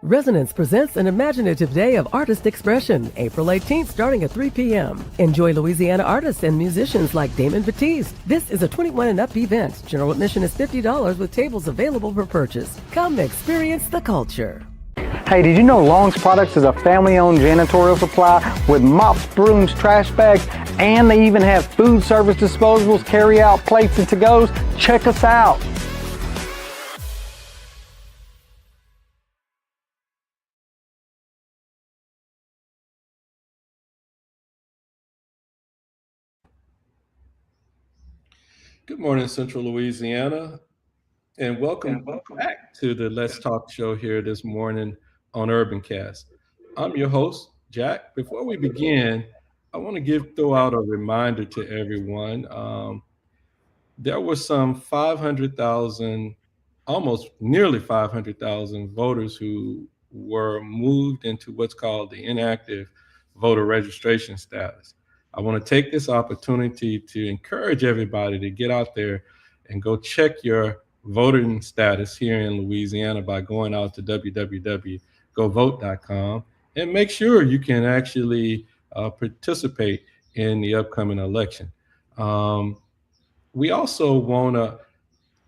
Resonance presents an imaginative day of artist expression, April 18th, starting at 3 p.m. Enjoy Louisiana artists and musicians like Damon Batiste. This is a 21 and up event. General admission is $50 with tables available for purchase. Come experience the culture. Hey, did you know Long's Products is a family-owned janitorial supply with mops, brooms, trash bags, and they even have food service disposables, carry-out plates, and to-goes? Check us out. Good morning, Central Louisiana, and welcome back to the Let's Talk show here this morning on UrbanCast. I'm your host, Jack. Before we begin, I want to throw out a reminder to everyone. There were some 500,000, almost nearly 500,000 voters who were moved into what's called the inactive voter registration status. I want to take this opportunity to encourage everybody to get out there and go check your voting status here in Louisiana by going out to www.govote.com and make sure you can actually participate in the upcoming election. We also want to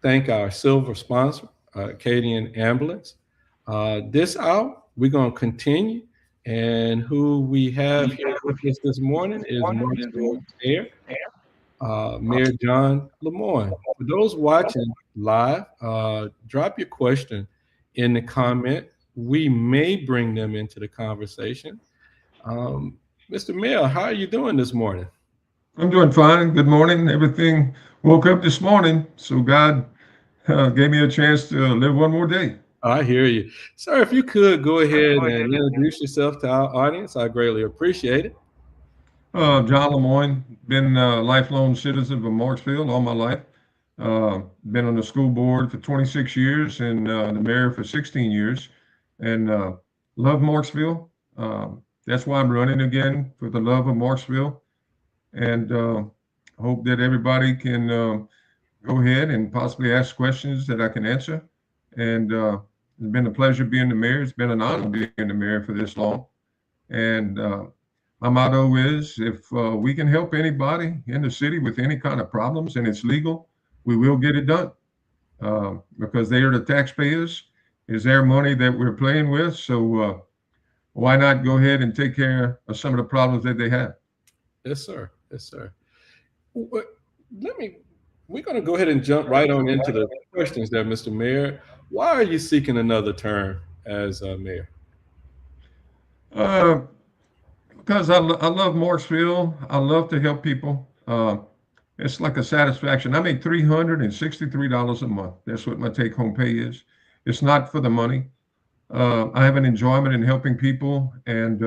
thank our silver sponsor, Acadian Ambulance. This hour, we're going to continue. And who we have here with us this morning is Marksville Mayor, Mayor John Lemoine. For those watching live, drop your question in the comment. We may bring them into the conversation. Mr. Mayor, how are you doing this morning? I'm doing fine. Good morning. Everything woke up this morning, so God gave me a chance to live one more day. I hear you. Sir, if you could go ahead and introduce yourself to our audience, I greatly appreciate it. John Lemoine, been a lifelong citizen of Marksville all my life. Been on the school board for 26 years and the mayor for 16 years. And love Marksville. That's why I'm running again, for the love of Marksville. And hope that everybody can go ahead and possibly ask questions that I can answer. And it's been a pleasure being the mayor. It's been an honor being the mayor for this long. And my motto is, if we can help anybody in the city with any kind of problems and it's legal, we will get it done. Because they are the taxpayers. It's their money that we're playing with. So why not go ahead and take care of some of the problems that they have? Yes, sir. Yes, sir. We're going to go ahead and jump right on into the questions there, Mr. Mayor. Why are you seeking another term as mayor? Because I love Marksville. I love to help people. It's like a satisfaction. I make $363 a month. That's what my take-home pay is. It's not for the money. I have an enjoyment in helping people, and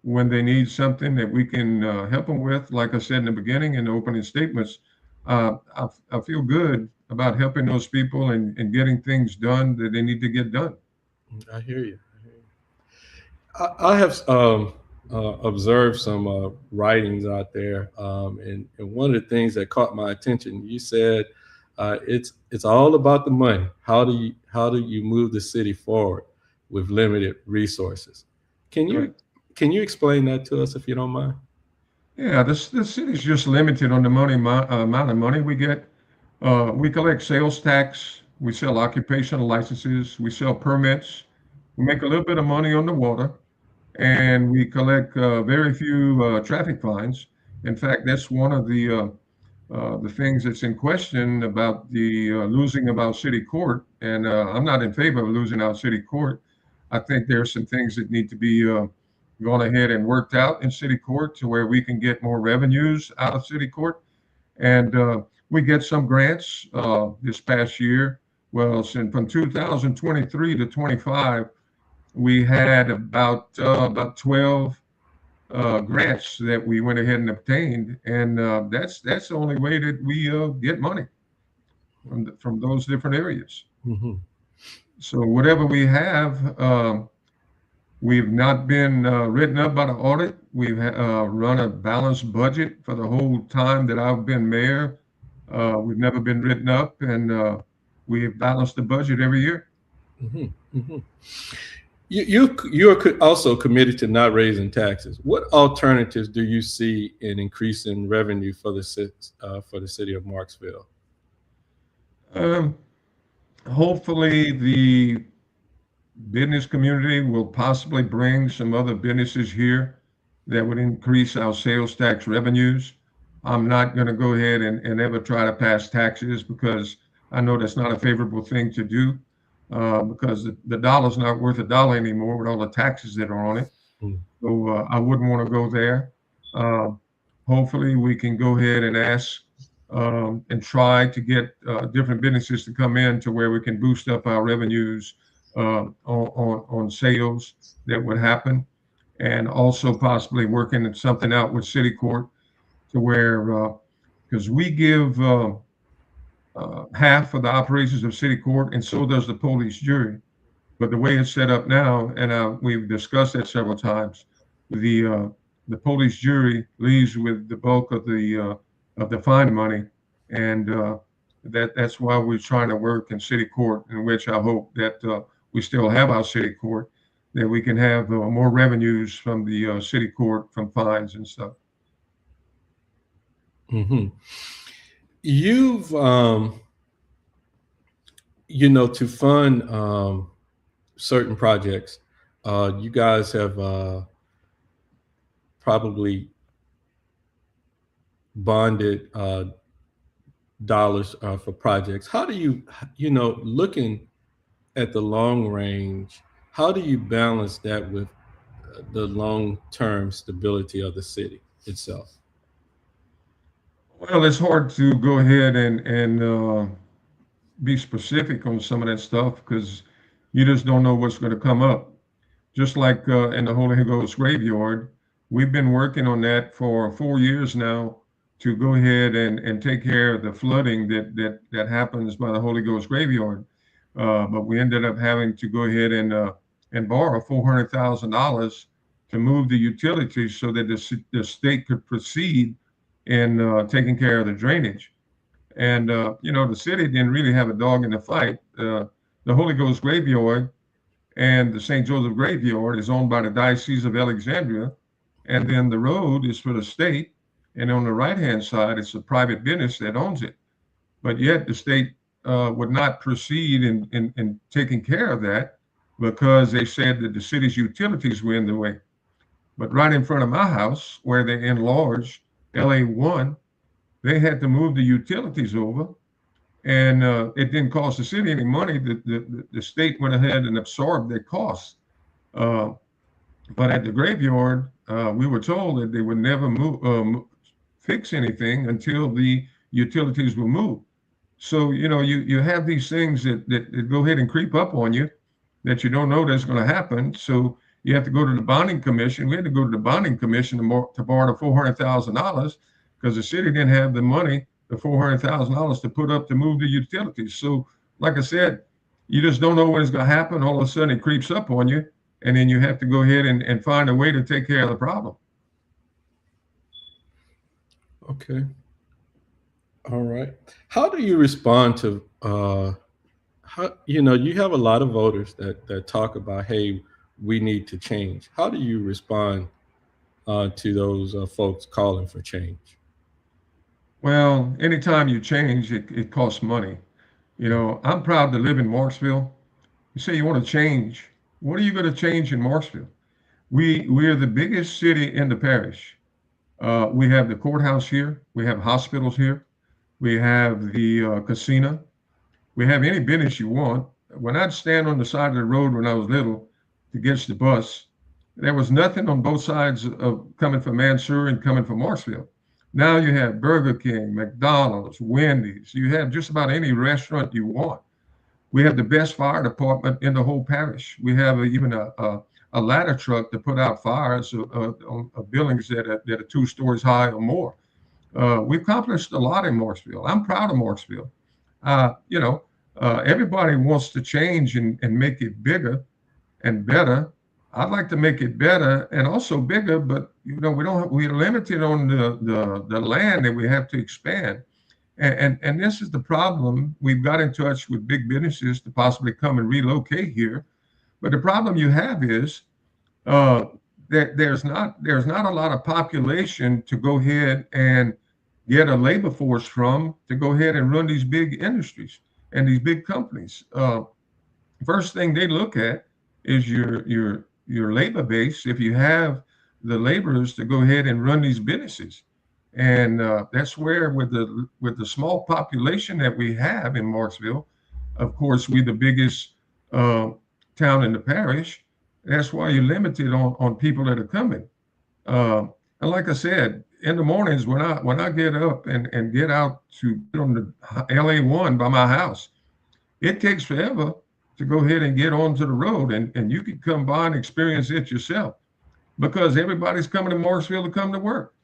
when they need something that we can help them with, like I said in the beginning in the opening statements, I feel good about helping those people and getting things done that they need to get done. I hear you. I have observed some writings out there, and one of the things that caught my attention, you said it's all about the money. How do you move the city forward with limited resources? Can you explain that to us if you don't mind? Yeah, the city's just limited on the amount of money we get. We collect sales tax, we sell occupational licenses, we sell permits, we make a little bit of money on the water, and we collect very few traffic fines. In fact, that's one of the things that's in question about the losing of our city court. And I'm not in favor of losing our city court. I think there are some things that need to be gone ahead and worked out in city court to where we can get more revenues out of city court. And we get some grants this past year. Well, from 2023 to 25, we had about 12 grants that we went ahead and obtained, and that's the only way that we get money from those different areas. Mm-hmm. So whatever we have, we've not been written up by the audit. We've run a balanced budget for the whole time that I've been mayor. We've never been written up, and we've balanced the budget every year. Mm-hmm. Mm-hmm. You're also committed to not raising taxes. What alternatives do you see in increasing revenue for the city of Marksville? Um, Hopefully, the business community will possibly bring some other businesses here that would increase our sales tax revenues. I'm not going to go ahead and ever try to pass taxes because I know that's not a favorable thing to do because the dollar's not worth a dollar anymore with all the taxes that are on it. Mm. So I wouldn't want to go there. Uh, Hopefully, we can go ahead and ask and try to get different businesses to come in to where we can boost up our revenues on sales that would happen, and also possibly working something out with city court to where because we give half of the operations of city court, and so does the police jury. But the way it's set up now, and we've discussed that several times, the uh, the police jury leaves with the bulk of the fine money, and that's why we're trying to work in city court, in which I hope that we still have our city court, that we can have more revenues from the city court from fines and stuff. Hmm. You've to fund certain projects, you guys have probably bonded dollars for projects. How do looking at the long range, how do you balance that with the long-term stability of the city itself? Well, it's hard to go ahead and be specific on some of that stuff because you just don't know what's going to come up. Just like in the Holy Ghost graveyard, we've been working on that for 4 years now to go ahead and take care of the flooding that happens by the Holy Ghost graveyard. But we ended up having to go ahead and borrow $400,000 to move the utilities so that the state could proceed in taking care of the drainage. And the city didn't really have a dog in the fight. The Holy Ghost graveyard and the St. Joseph Graveyard is owned by the Diocese of Alexandria, and then the road is for the state, and on the right-hand side, it's a private business that owns it. But yet the state would not proceed in taking care of that because they said that the city's utilities were in the way. But right in front of my house, where they enlarged LA1, they had to move the utilities over, and it didn't cost the city any money. The state went ahead and absorbed their costs. Uh, but at the graveyard, we were told that they would never fix anything until the utilities were moved. So, you have these things that go ahead and creep up on you that you don't know that's going to happen. So you have to go to the bonding commission. We had to go to the bonding commission to borrow the $400,000 because the city didn't have the money, the $400,000 to put up to move the utilities. So, like I said, you just don't know when it's going to happen. All of a sudden, it creeps up on you, and then you have to go ahead and find a way to take care of the problem. Okay. All right. How do you respond to you have a lot of voters that talk about, hey, we need to change. How do you respond to those folks calling for change? Well, anytime you change, it costs money. I'm proud to live in Marksville. You say you want to change. What are you going to change in Marksville? We are the biggest city in the parish. We have the courthouse here. We have hospitals here. We have the casino. We have any business you want. When I'd stand on the side of the road when I was little to catch the bus, there was nothing on both sides of coming from Mansour and coming from Marksville. Now you have Burger King, McDonald's, Wendy's. You have just about any restaurant you want. We have the best fire department in the whole parish. We have even a ladder truck to put out fires on buildings that are 2 stories high or more. We've accomplished a lot in Marksville. I'm proud of Marksville. Everybody wants to change and make it bigger and better. I'd like to make it better and also bigger, but we're limited on the land that we have to expand. And this is the problem. We've got in touch with big businesses to possibly come and relocate here, But the problem you have is uh, there's not a lot of population to go ahead and get a labor force from to go ahead and run these big industries and these big companies. First thing they look at is your labor base. If you have the laborers to go ahead and run these businesses, and that's where with the small population that we have in Marksville, of course, we're the biggest uh, town in the parish. That's why you're limited on people that are coming. Uh, and like I said, in the mornings when I get up and get out to get on the LA 1 by my house, it takes forever to go ahead and get onto the road, and you can come by and experience it yourself because everybody's coming to Marksville to come to work.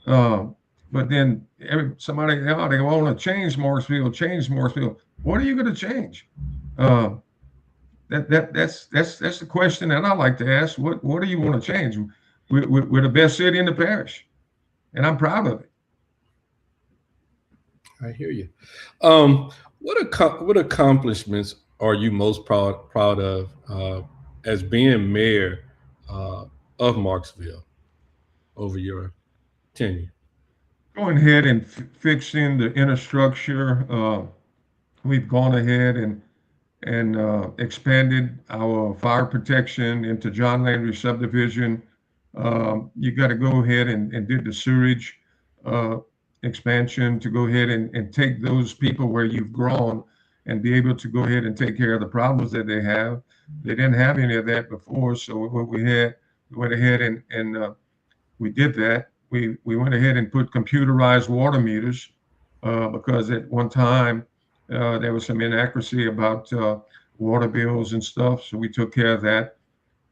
Um, but then somebody, oh, they want to change Marksville. What are you going to change? Uh, that's the question that I like to ask. What do you want to change? We're the best city in the parish, and I'm proud of it. I hear you. What accomplishments are you most proud of as being mayor uh, of Marksville over your tenure? Going ahead and fixing the infrastructure. We've gone ahead and expanded our fire protection into John Landry subdivision. You got to go ahead and do the sewage uh, expansion to go ahead and take those people where you've grown and be able to go ahead and take care of the problems that they have. They didn't have any of that before, so what we went ahead and we did that. We went ahead and put computerized water meters because at one time there was some inaccuracy about water bills and stuff. So we took care of that.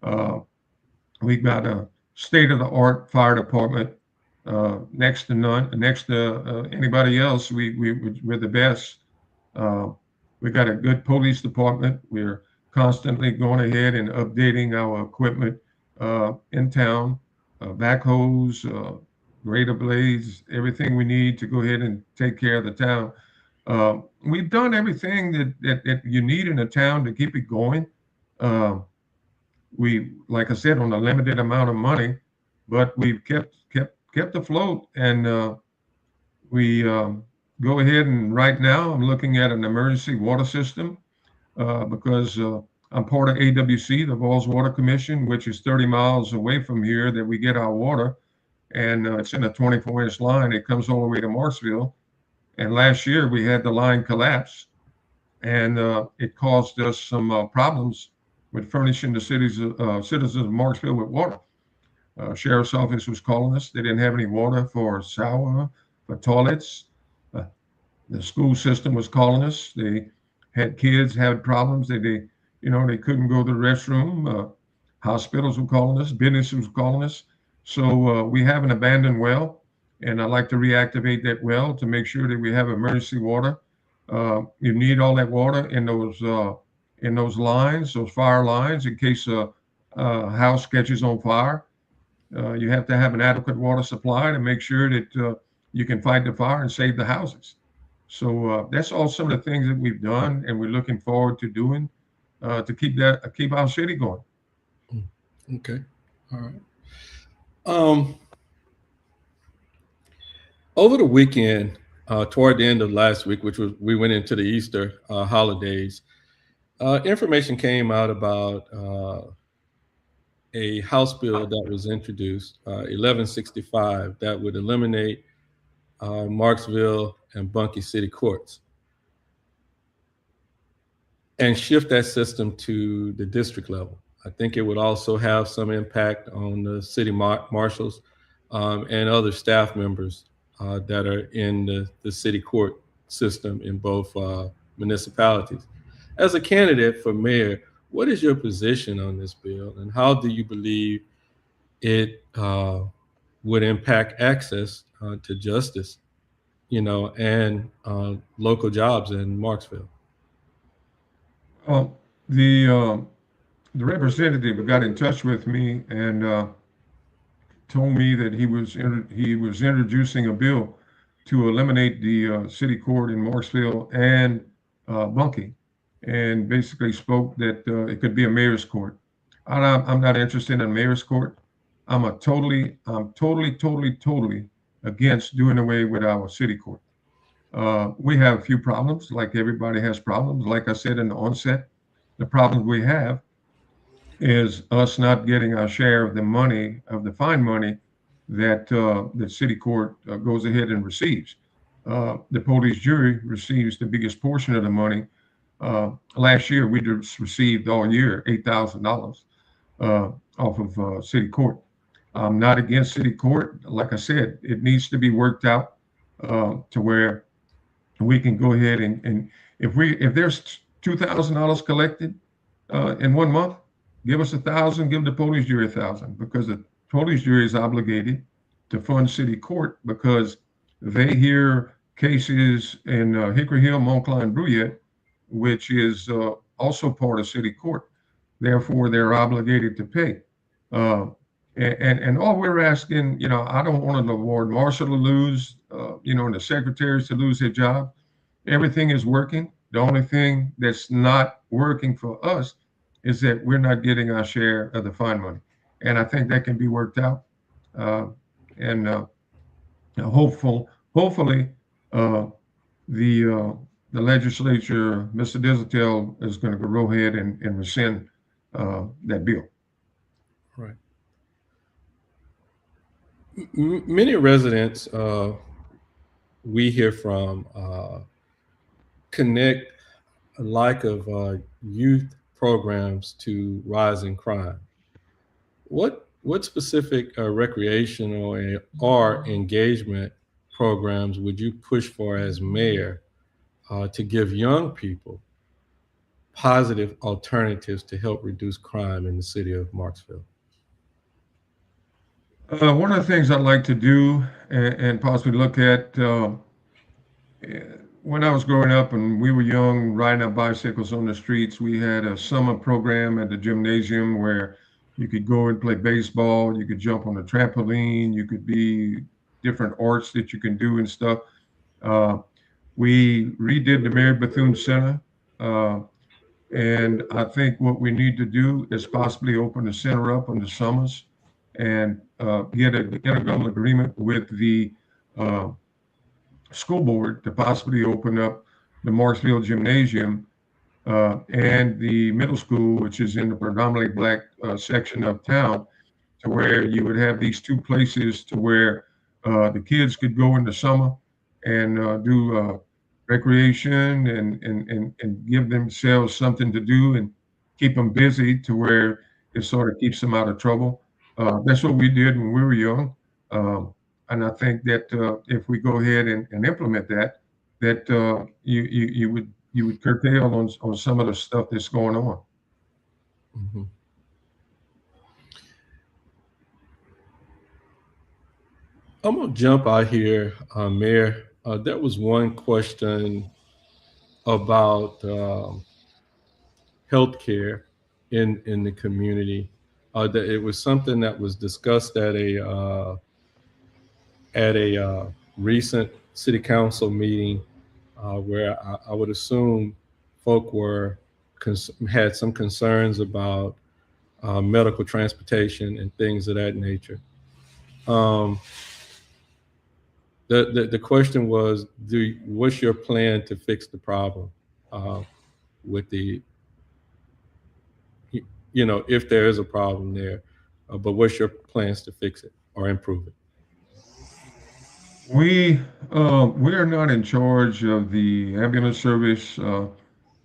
Uh, we got a state of the art fire department, next to none, next to anybody else. We're the best. Uh, we got a good police department. We're constantly going ahead and updating our equipment in town, backhoes, grader blades, everything we need to go ahead and take care of the town. We've done everything that you need in a town to keep it going. Uh, like I said, on a limited amount of money, but we've kept afloat, and we go ahead and right now I'm looking at an emergency water system because I'm part of AWC, the Vols Water Commission, which is 30 miles away from here that we get our water, and it's in a 24-inch line. It comes all the way to Marksville, and last year we had the line collapse, and it caused us some problems with furnishing the citizens of Marksville with water. Sheriff's office was calling us. They didn't have any water for shower, for toilets. Uh, the school system was calling us. They had kids had problems. They couldn't go to the restroom. Hospitals were calling us. Businesses were calling us. So we have an abandoned well, and I'd like to reactivate that well to make sure that we have emergency water. You need all that water in those lines, those fire lines, in case a house catches on fire. You have to have an adequate water supply to make sure that you can fight the fire and save the houses. So that's all some of the things that we've done, and we're looking forward to doing to keep our city going. Okay. All right. Um, Over the weekend, toward the end of last week, which was we went into the Easter holidays, information came out about a House bill that was introduced, 1165, that would eliminate Marksville and Bunkie City courts and shift that system to the district level. I think it would also have some impact on the city marshals and other staff members that are in the city court system in both municipalities. As a candidate for mayor, what is your position on this bill, and how do you believe it would impact access to justice, and local jobs in Marksville? Uh, the uh, the representative got in touch with me and told me that he was introducing a bill to eliminate the city court in Marksville and Bunkie, and basically spoke that it could be a mayor's court. I'm not interested in a mayor's court. I'm totally against doing away with our city court. We have a few problems, like everybody has problems. Like I said in the onset, the problem we have is us not getting our share of the money, of the fine money that the city court goes ahead and receives. The police jury receives the biggest portion of the money. Last year, we just received all year $8,000 off of city court. I'm not against city court. Like I said, it needs to be worked out to where we can go ahead and if there's $2,000 collected in 1 month, give us 1,000, give the police jury 1,000, because the police jury is obligated to fund city court because they hear cases in Hickory Hill, Montclair, and Bruyette, which is also part of city court. Therefore, they're obligated to pay. And all we're asking, I don't want the ward marshal to lose, and the secretaries to lose their job. Everything is working. The only thing that's not working for us is that we're not getting our share of the fine money. And I think that can be worked out. And hopefully, the legislature, Mr. Dizitel, is going to go ahead and rescind that bill. Right. Many residents we hear from connect a lack of youth programs to rising crime. What specific recreational or engagement programs would you push for as mayor to give young people positive alternatives to help reduce crime in the city of Marksville? One of the things I'd like to do and possibly look at, when I was growing up and we were young, riding our bicycles on the streets, we had a summer program at the gymnasium where you could go and play baseball, you could jump on a trampoline, you could be different arts that you can do and stuff. We redid the Mary Bethune Center. And I think what we need to do is possibly open the center up in the summers and get an intergovernmental agreement with the school board to possibly open up the Marksville Gymnasium and the middle school, which is in the predominantly Black section of town, to where you would have these two places to where the kids could go in the summer and do recreation and give themselves something to do and keep them busy to where it sort of keeps them out of trouble. That's what we did when we were young. And I think that if we go ahead and implement that, you would curtail on some of the stuff that's going on. Mm-hmm. I'm gonna jump out here, Mayor. There was one question about healthcare in the community. That it was something that was discussed at a recent city council meeting where I would assume folk had some concerns about medical transportation and things of that nature. The question was, what's your plan to fix the problem with the, if there is a problem there, but what's your plans to fix it or improve it? We are not in charge of the ambulance service.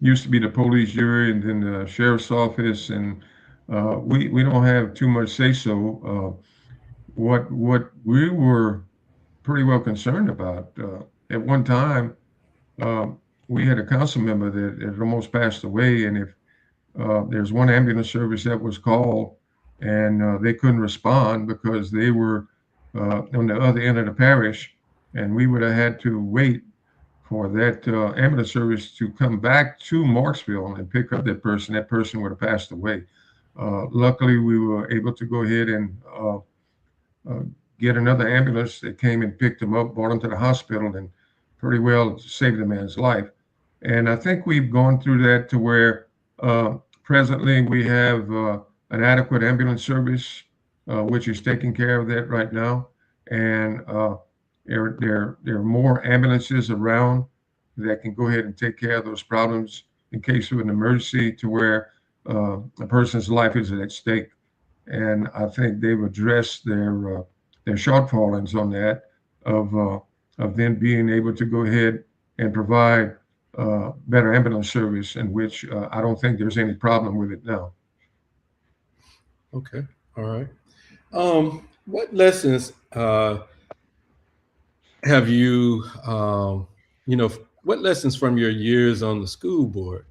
Used to be the police jury and then the sheriff's office, and we don't have too much say so. What we were pretty well concerned about at one time, we had a council member that had almost passed away, and if there's one ambulance service that was called and they couldn't respond because they were on the other end of the parish, and we would have had to wait for that ambulance service to come back to Marksville and pick up that person. That person would have passed away. Luckily, we were able to go ahead and get another ambulance that came and picked him up, brought him to the hospital, and pretty well saved the man's life. And I think we've gone through that to where presently we have an adequate ambulance service, which is taking care of that right now. And there are more ambulances around that can go ahead and take care of those problems in case of an emergency to where a person's life is at stake. And I think they've addressed their shortfallings on that of them being able to go ahead and provide better ambulance service, in which I don't think there's any problem with it now. Okay. All right. What lessons have you, what lessons from your years on the school board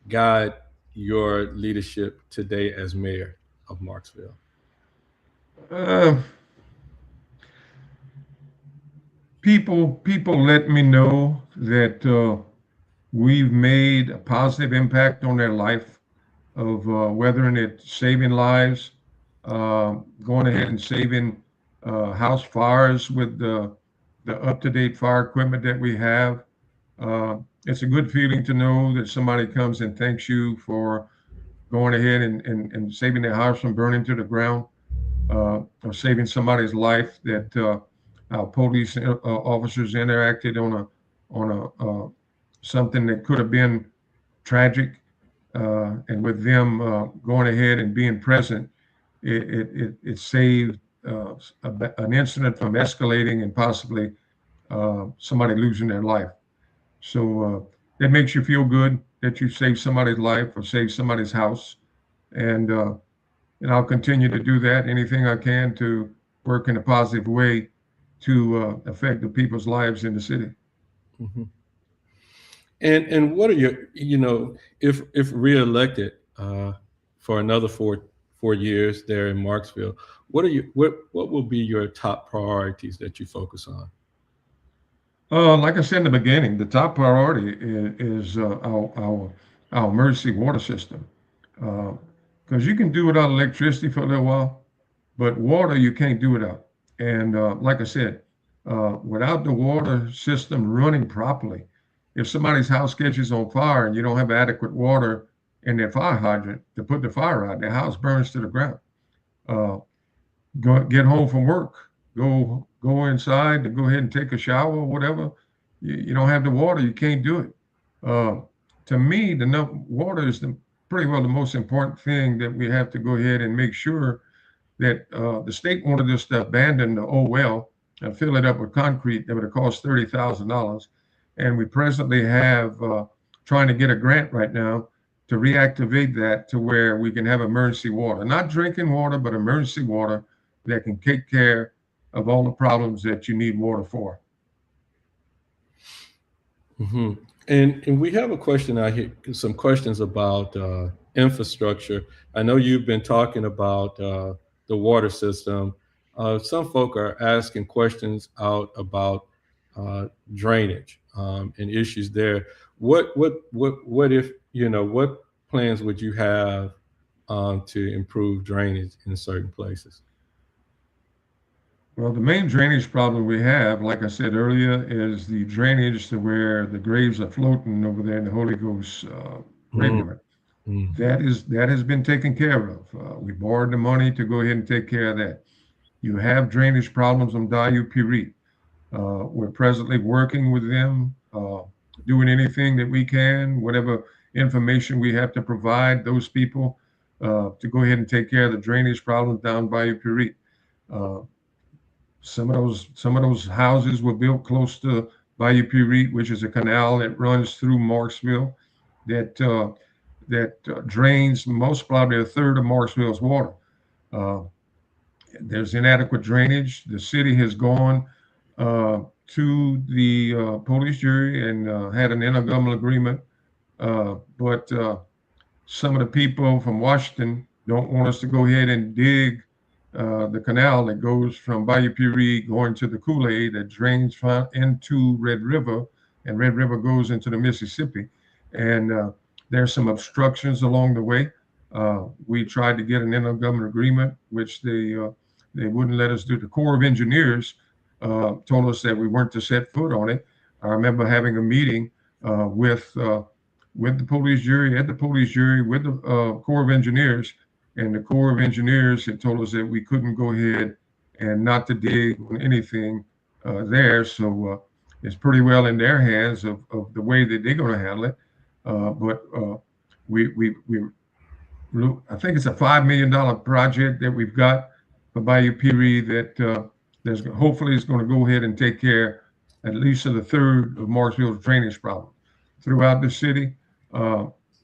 guide your leadership today as mayor of Marksville? Uh, people let me know that we've made a positive impact on their life of whether it's saving lives, going ahead and saving house fires with the up-to-date fire equipment that we have. It's a good feeling to know that somebody comes and thanks you for going ahead and saving their house from burning to the ground, or saving somebody's life, that our police officers interacted on a something that could have been tragic, and with them going ahead and being present, it saved an incident from escalating and possibly somebody losing their life. So that makes you feel good that you saved somebody's life or saved somebody's house, and I'll continue to do that. Anything I can to work in a positive way to affect the people's lives in the city. Mm-hmm. And what are your, if reelected for another four years there in Marksville, what will be your top priorities that you focus on? Like I said in the beginning, the top priority is our emergency water system, because you can do without electricity for a little while, but water you can't do without. And like I said, without the water system running properly, if somebody's house catches on fire and you don't have adequate water in their fire hydrant to put the fire out, their house burns to the ground. Uh, get home from work, go inside to go ahead and take a shower or whatever. You don't have the water, you can't do it. Uh, to me, water is pretty well the most important thing that we have to go ahead and make sure that the state wanted us to abandon the old well and fill it up with concrete that would have cost $30,000. And we presently have trying to get a grant right now to reactivate that to where we can have emergency water, not drinking water, but emergency water that can take care of all the problems that you need water for. Mm-hmm. And we have a question out here, some questions about infrastructure. I know you've been talking about the water system. Some folk are asking questions out about drainage and issues there. What if, what plans would you have to improve drainage in certain places? Well, the main drainage problem we have, like I said earlier, is the drainage to where the graves are floating over there in the Holy Ghost graveyard. Mm. That has been taken care of. We borrowed the money to go ahead and take care of that. You have drainage problems on Bayou Piri. We're presently working with them, doing anything that we can, whatever information we have to provide those people to go ahead and take care of the drainage problems down Bayou Piri. Some of those houses were built close to Bayou Piri, which is a canal that runs through Marksville that drains most probably a third of Marksville's water. There's inadequate drainage. The city has gone to the police jury and had an intergovernmental agreement, but some of the people from Washington don't want us to go ahead and dig the canal that goes from Bayou Piri going to the Kool-Aid that drains into Red River, and Red River goes into the Mississippi. And there's some obstructions along the way. We tried to get an intergovernmental agreement, which they wouldn't let us do. The Corps of Engineers told us that we weren't to set foot on it. I remember having a meeting with the police jury, at the police jury, with the Corps of Engineers, and the Corps of Engineers had told us that we couldn't go ahead and not to dig on anything there. So it's pretty well in their hands of the way that they're going to handle it. But we I think it's a $5 million project that we've got for Bayou Piri that there's hopefully is going to go ahead and take care at least of the third of Marksville's drainage problem throughout the city.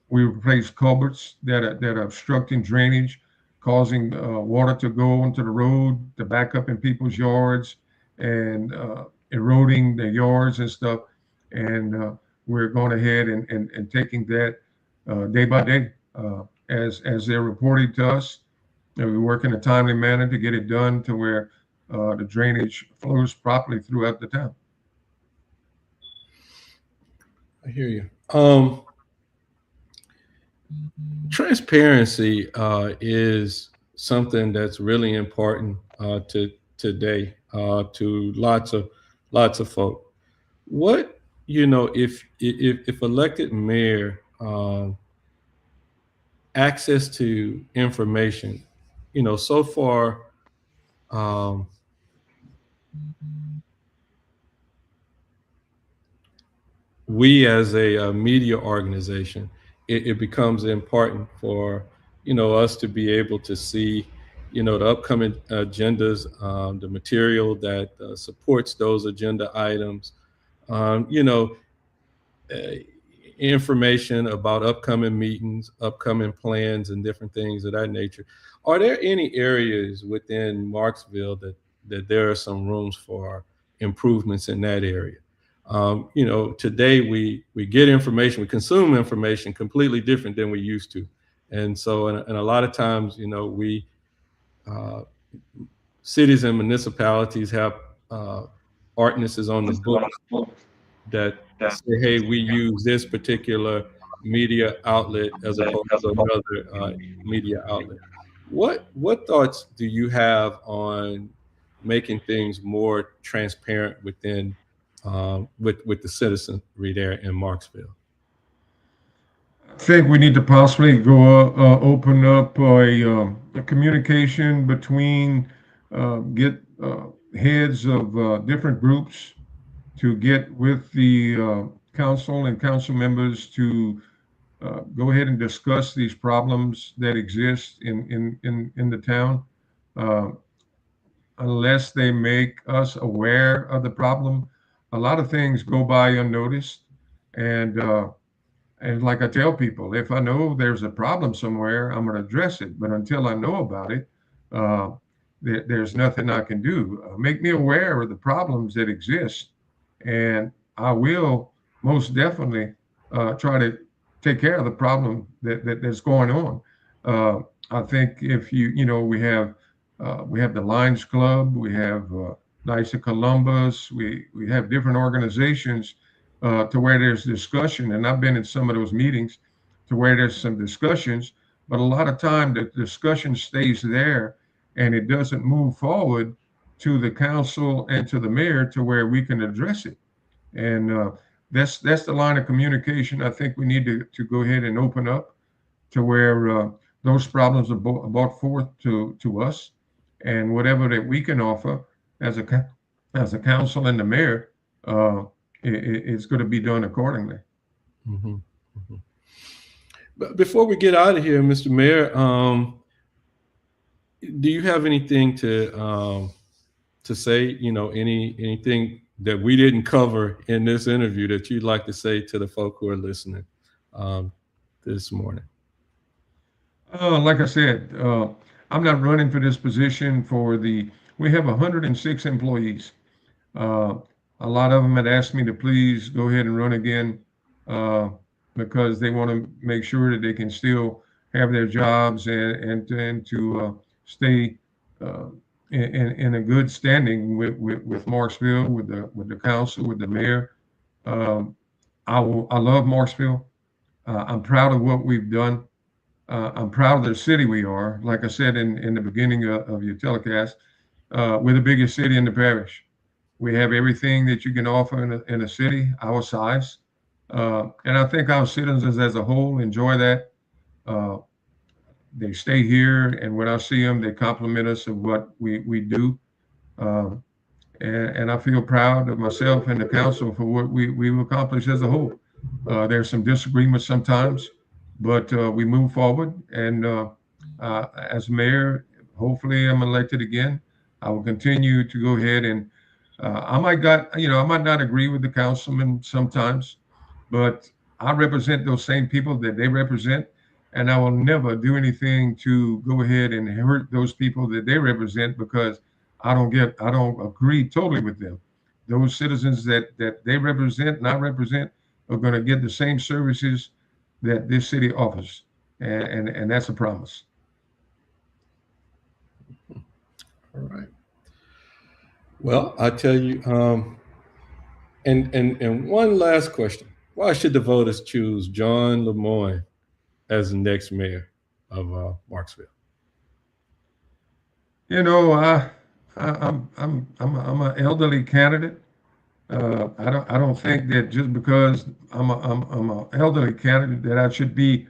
We replace culverts that are obstructing drainage, causing water to go onto the road, to back up in people's yards, and eroding their yards and stuff. And we're going ahead and taking that day by day as they're reporting to us. And we work in a timely manner to get it done to where the drainage flows properly throughout the town. I hear you. Transparency is something that's really important to today to lots of folk. What if elected mayor access to information, so far we as a media organization, it becomes important for us to be able to see the upcoming agendas, the material that supports those agenda items, information about upcoming meetings, upcoming plans, and different things of that nature. Are there any areas within Marksville that there are some rooms for improvements in that area? Today we get information, we consume information completely different than we used to. And so, and a lot of times, we cities and municipalities have ordinances on the book that say, hey, we use this particular media outlet as opposed to another media outlet. What thoughts do you have on making things more transparent within with the citizenry there in Marksville? I think we need to possibly go open up a communication between get heads of different groups to get with the council and council members to go ahead and discuss these problems that exist in the town. Unless they make us aware of the problem, a lot of things go by unnoticed. And like I tell people, if I know there's a problem somewhere, I'm going to address it. But until I know about it, there's nothing I can do. Make me aware of the problems that exist, and I will most definitely try to take care of the problem that's going on. I think if we have the Lions Club, we have Knights of Columbus, we have different organizations to where there's discussion, and I've been in some of those meetings to where there's some discussions, but a lot of time the discussion stays there and it doesn't move forward to the council and to the mayor to where we can address it. And that's the line of communication I think we need to go ahead and open up to where those problems are brought forth to us, and whatever that we can offer as a council and the mayor, it's going to be done accordingly. Mm-hmm. Mm-hmm. But before we get out of here, Mr. Mayor, do you have anything to say? Anything that we didn't cover in this interview that you'd like to say to the folk who are listening this morning? Like I said, I'm not running for this position we have 106 employees. A lot of them had asked me to please go ahead and run again because they want to make sure that they can still have their jobs and to stay in a good standing with Marksville, with the council, with the mayor. I love Marksville. I'm proud of what we've done. I'm proud of the city we are. Like I said in the beginning of your telecast, we're the biggest city in the parish. We have everything that you can offer in a city our size. And I think our citizens as a whole enjoy that. Uh, they stay here, and when I see them, they compliment us of what we do. Um, and I feel proud of myself and the council for what we've accomplished as a whole. There's some disagreements sometimes, but we move forward. And as mayor, hopefully I'm elected again. I will continue to go ahead and I might not agree with the councilman sometimes, but I represent those same people that they represent, and I will never do anything to go ahead and hurt those people that they represent because I don't agree totally with them. Those citizens that they represent and I represent are going to get the same services that this city offers, and that's a promise. All right. Well, I tell you, and one last question: why should the voters choose John Lemoine as the next mayor of Marksville? You know, I'm an elderly candidate. I don't think that just because I'm an elderly candidate that I should be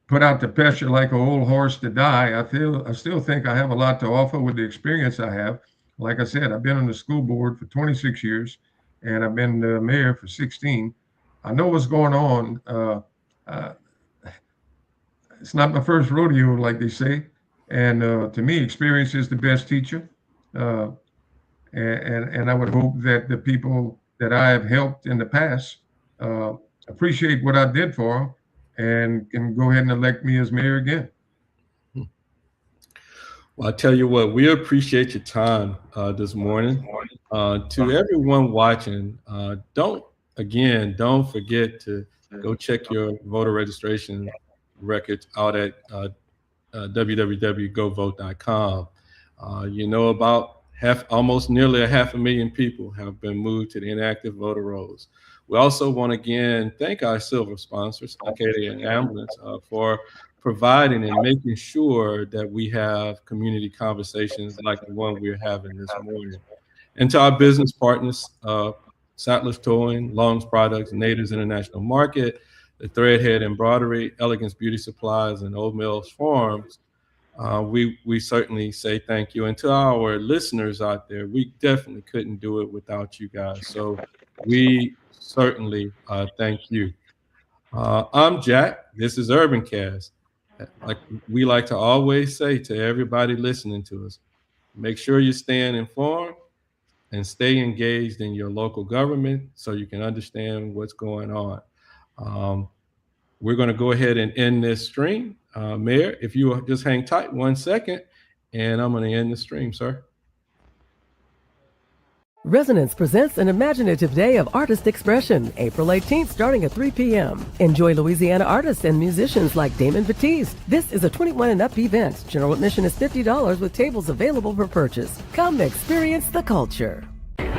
put out to pasture like an old horse to die. I still think I have a lot to offer with the experience I have. Like I said, I've been on the school board for 26 years, and I've been the mayor for 16. I know what's going on. Uh, it's not my first rodeo, like they say. And to me, experience is the best teacher. Uh, and I would hope that the people that I have helped in the past uh, appreciate what I did for them and can go ahead and elect me as mayor again. Well, I tell you what, we appreciate your time this morning. To everyone watching, don't forget to go check your voter registration records out at www.govote.com. About almost nearly 500,000 people have been moved to the inactive voter rolls. We also want to again thank our silver sponsors, Acadia Ambulance, for providing and making sure that we have community conversations like the one we're having this morning. And to our business partners, Sattler's Towing, Long's Products, Natives International Market, the Threadhead Embroidery, Elegance Beauty Supplies, and Old Mills Farms, we certainly say thank you. And to our listeners out there, we definitely couldn't do it without you guys. So we certainly thank you. I'm Jack. This is Urban Cast. Like we like to always say to everybody listening to us, make sure you're staying informed and stay engaged in your local government so you can understand what's going on. We're going to go ahead and end this stream. Mayor, if you will just hang tight 1 second, and I'm going to end the stream, sir. Resonance presents an imaginative day of artist expression, April 18th, starting at 3 p.m. Enjoy Louisiana artists and musicians like Damon Batiste. This is a 21 and up event. General admission is $50 with tables available for purchase. Come experience the culture.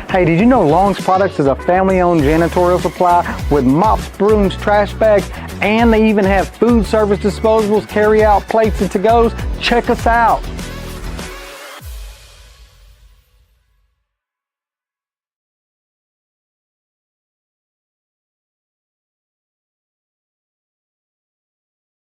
Hey, did you know Long's Products is a family-owned janitorial supply with mops, brooms, trash bags, and they even have food service disposables, carry-out plates, and to-goes? Check us out.